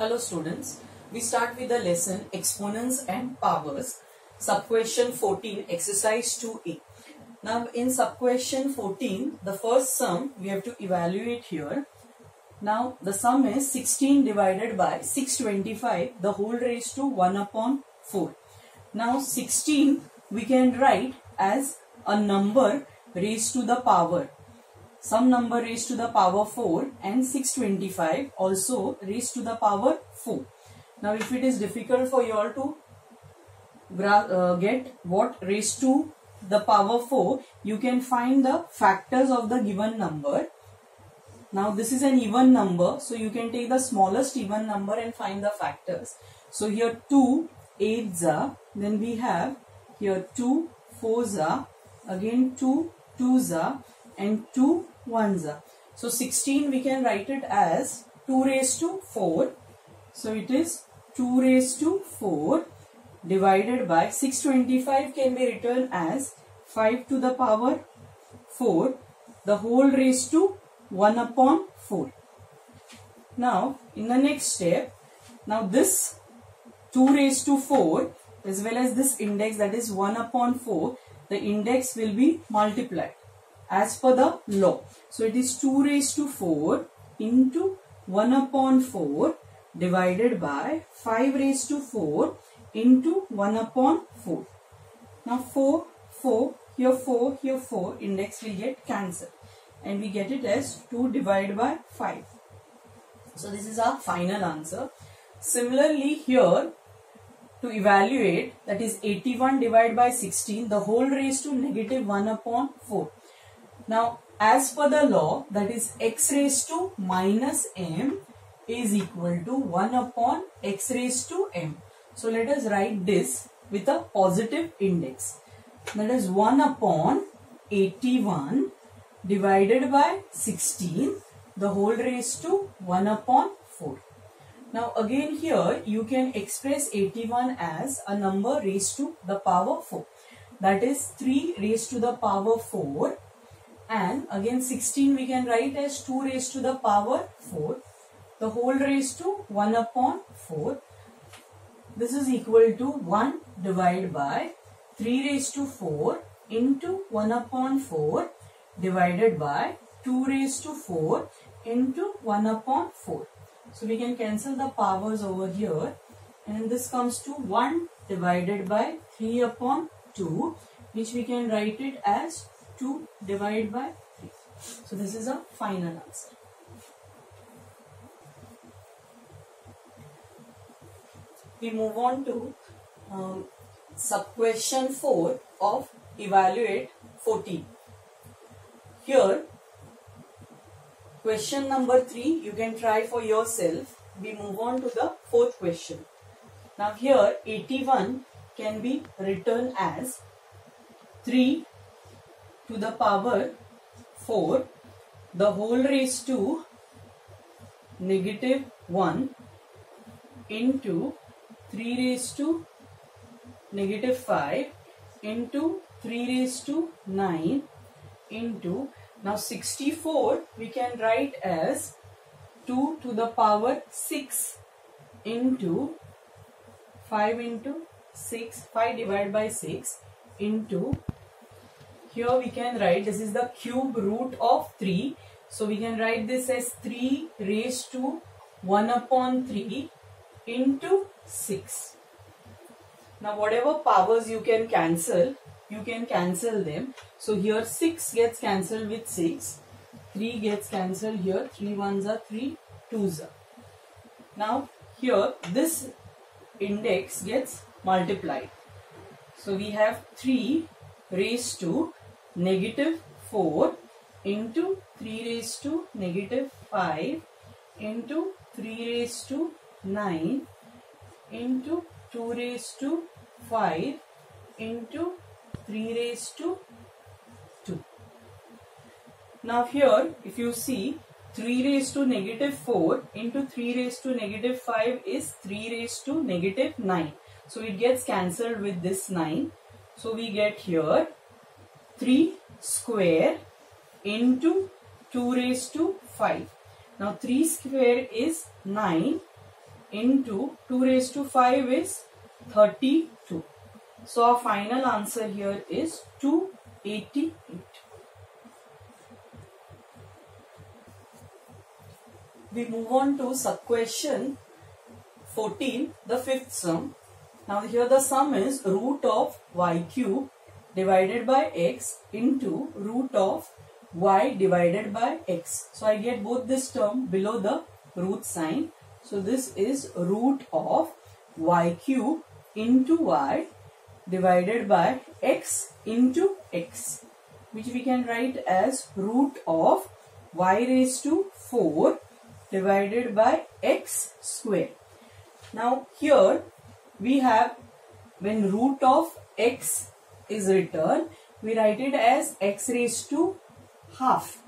Hello students, we start with the lesson Exponents and Powers, sub-question 14, exercise 2A. Now in sub-question 14, the first sum we have to evaluate here. Now the sum is 16 divided by 625, the whole raised to 1 upon 4. Now 16 we can write as a number raised to the power. Some number raised to the power 4 and 625 also raised to the power 4. Now if it is difficult for you all to get what raised to the power 4, you can find the factors of the given number. Now this is an even number, so you can take the smallest even number and find the factors. So here 2 8s are, then we have here 2 4s are, again 2 2s are, and 2 1s are. So 16 we can write it as 2 raised to 4. So it is 2 raised to 4 divided by 625 can be written as 5 to the power 4, the whole raised to 1 upon 4. Now in the next step, now this 2 raised to 4 as well as this index, that is 1 upon 4, the index will be multiplied as per the law. So it is 2 raised to 4 into 1 upon 4 divided by 5 raised to 4 into 1 upon 4. Now 4, 4, here 4, here 4, index will get cancelled and we get it as 2 divided by 5. So this is our final answer. Similarly here, to evaluate, that is 81 divided by 16, the whole raised to negative 1 upon 4. Now as per the law, that is x raised to minus m is equal to 1 upon x raised to m. So let us write this with a positive index. That is 1 upon 81 divided by 16, the whole raised to 1 upon 4. Now again here you can express 81 as a number raised to the power 4. That is 3 raised to the power 4. And again 16 we can write as 2 raised to the power 4, the whole raised to 1 upon 4. This is equal to 1 divided by 3 raised to 4 into 1 upon 4 divided by 2 raised to 4 into 1 upon 4. So we can cancel the powers over here and this comes to 1 divided by 3 upon 2, which we can write it as 2 divided by 3. So this is a final answer. We move on to sub-question 4 of evaluate 14. Here question number 3 you can try for yourself. We move on to the fourth question. Now here 81 can be written as 3 to the power 4, the whole raised to negative 1 into 3 raised to negative 5 into 3 raised to 9 into, now 64 we can write as 2 to the power 6 into 5 into 6, 5 divided by 6 into, here we can write this is the cube root of 3. So we can write this as 3 raised to 1 upon 3 into 6. Now whatever powers you can cancel them. So here 6 gets cancelled with 6. 3 gets cancelled here. 3 1s are 3 2s are. Now here this index gets multiplied. So we have 3 raised to negative 4 into 3 raised to negative 5 into 3 raised to 9 into 2 raised to 5 into 3 raised to 2. Now here if you see 3 raised to negative 4 into 3 raised to negative 5 is 3 raised to negative 9. So it gets cancelled with this 9. So we get here 3 square into 2 raised to 5. Now 3 square is 9 into 2 raised to 5 is 32. So our final answer here is 288. We move on to sub-question 14, the fifth sum. Now here the sum is root of y cube divided by x into root of y divided by x. So I get both this term below the root sign. So this is root of y cube into y divided by x into x, which we can write as root of y raised to 4 divided by x square. Now here we have, when root of x is written, we write it as x raised to half.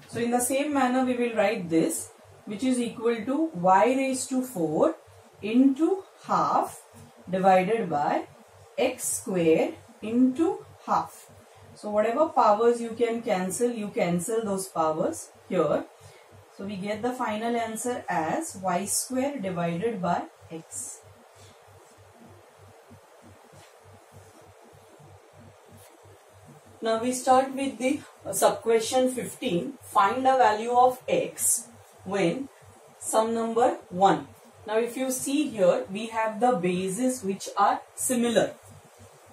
So in the same manner we will write this, which is equal to y raised to 4 into half divided by x square into half. So whatever powers you can cancel those powers here. So we get the final answer as y square divided by x. Now we start with the sub-question 15. Find the value of x when sum number 1. Now if you see here, we have the bases which are similar.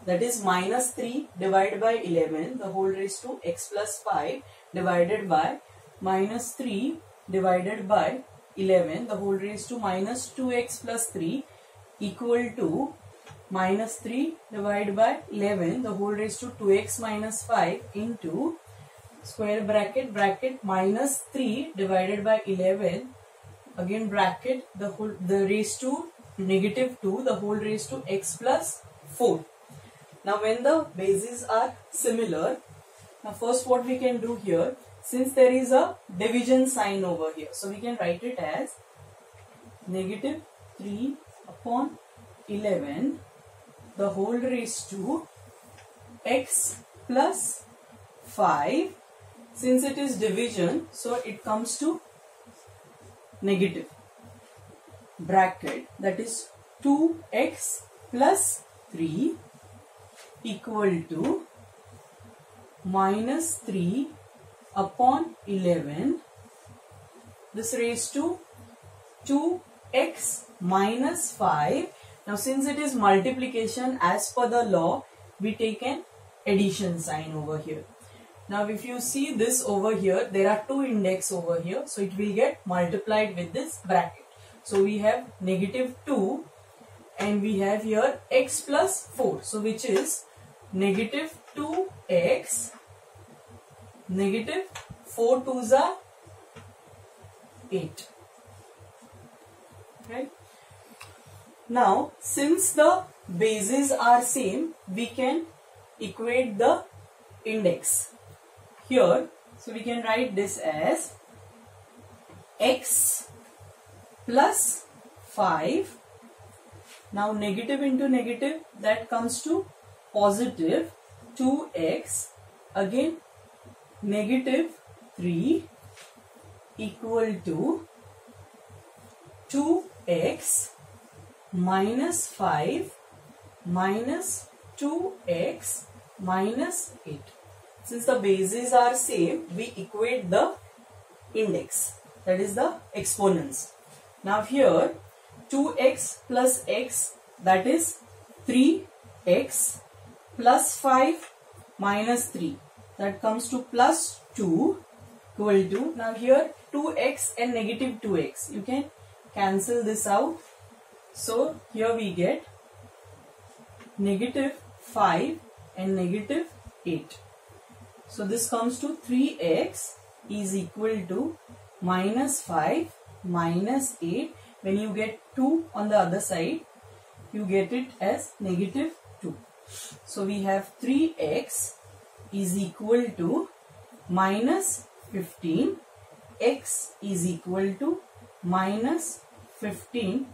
That is minus 3 divided by 11 the whole raised to x plus 5 divided by minus 3 divided by 11 the whole raised to minus 2x plus 3 equal to minus 3 divided by 11 the whole raised to 2x minus 5 into square bracket minus 3 divided by 11 again bracket the raised to negative 2 the whole raised to x plus 4. Now when the bases are similar, now first what we can do here, since there is a division sign over here, so we can write it as negative 3 upon 11 the whole raised to x plus 5. Since it is division, so it comes to negative bracket, that is 2x plus 3 equal to minus 3 upon 11 this raised to 2x minus 5. Now since it is multiplication, as per the law we take an addition sign over here. Now if you see this over here, there are two index over here, so it will get multiplied with this bracket. So we have negative 2 and we have here x plus 4, so which is negative 2x, negative 4 2s are 8. Right? Now since the bases are same, we can equate the index here. So we can write this as x plus 5. Now negative into negative, that comes to positive 2x, again negative 3 equal to 2x minus 5 minus 2x minus 8. Since the bases are same, we equate the index, that is the exponents. Now here 2x plus x, that is 3x plus 5 minus 3, that comes to plus 2 equal to, now here 2x and negative 2x, you can cancel this out. So here we get negative 5 and negative 8. So this comes to 3x is equal to minus 5 minus 8. When you get 2 on the other side, you get it as negative 2. So we have 3x is equal to minus 15. X is equal to minus 15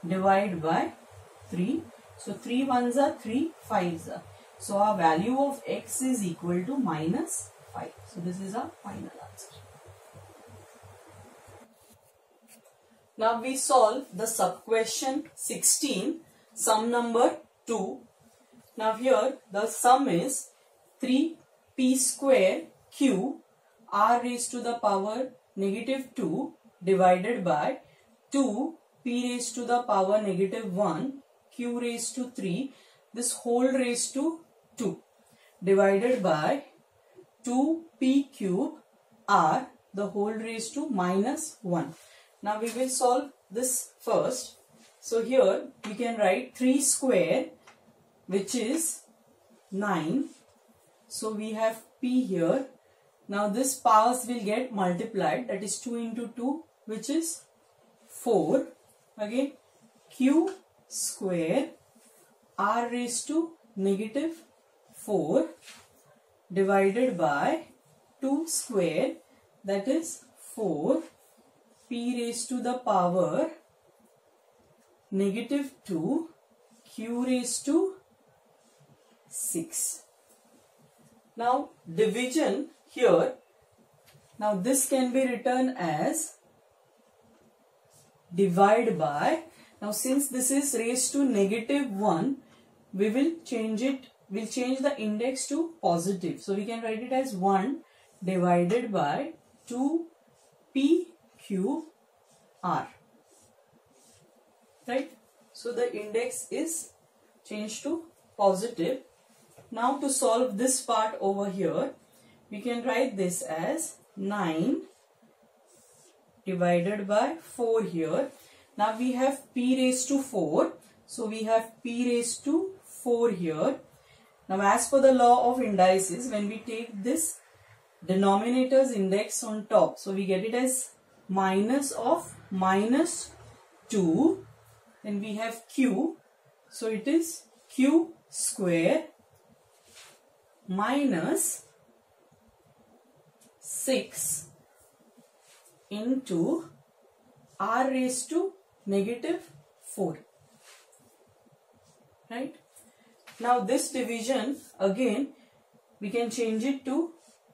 divided by 3. So 3 ones are 3 5s are. So our value of x is equal to minus 5. So this is our final answer. Now we solve the sub question 16, sum number 2. Now here the sum is 3p square q r raised to the power negative 2 divided by 2p raised to the power negative 1 q raised to 3 this whole raised to 2 divided by 2p cube r the whole raised to minus 1. Now we will solve this first. So here we can write 3 square, which is 9. So we have p here. Now this powers will get multiplied, that is 2 into 2, which is 4. Again q square r raised to negative 4 divided by 2 square, that is 4 p raised to the power negative 2 q raised to 6. Now division here, now this can be written as divide by, now since this is raised to negative 1, we will change it, we'll change the index to positive. So we can write it as 1 divided by 2p cube r, right? So the index is changed to positive. Now to solve this part over here, we can write this as 9 divided by 4 here. Now we have p raised to 4, so we have p raised to 4 here. Now as per the law of indices, when we take this denominator's index on top, so we get it as minus of minus 2, then we have q, so it is q square minus 6 into r raised to negative 4, right? Now this division, again we can change it to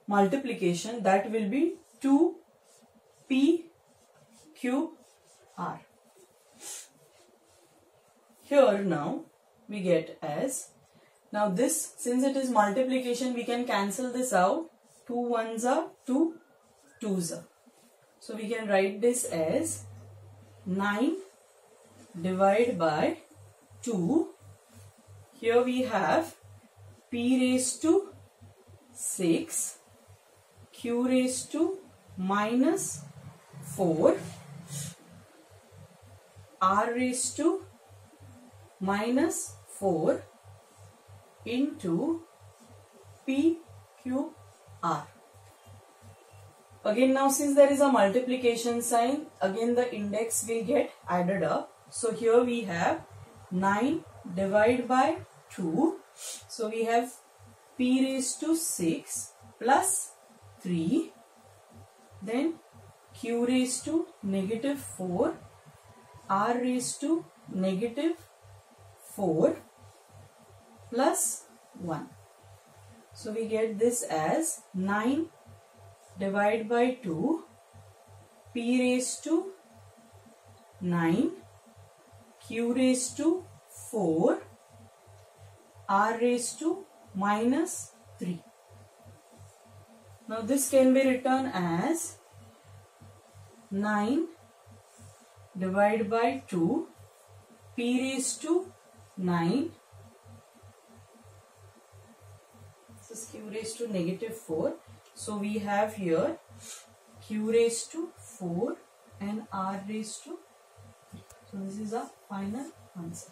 multiplication, that will be 2p cube r. Here now we get as, now this, since it is multiplication, we can cancel this out, 2 ones are 2 2s are. So we can write this as 9 divided by 2. Here we have p raised to 6, q raised to minus 4, r raised to minus 4 into p cube r. Again now since there is a multiplication sign, again the index will get added up. So here we have 9 divided by 2. So we have p raised to 6 plus 3. Then q raised to negative 4. R raised to negative 4 plus 1. So we get this as 9 divided by 2, p raised to 9, q raised to 4, r raised to minus 3. Now this can be written as 9 divided by 2, p raised to 9, this is q raised to negative 4. So we have here q raised to 4 and r raised to 3. So this is our final answer.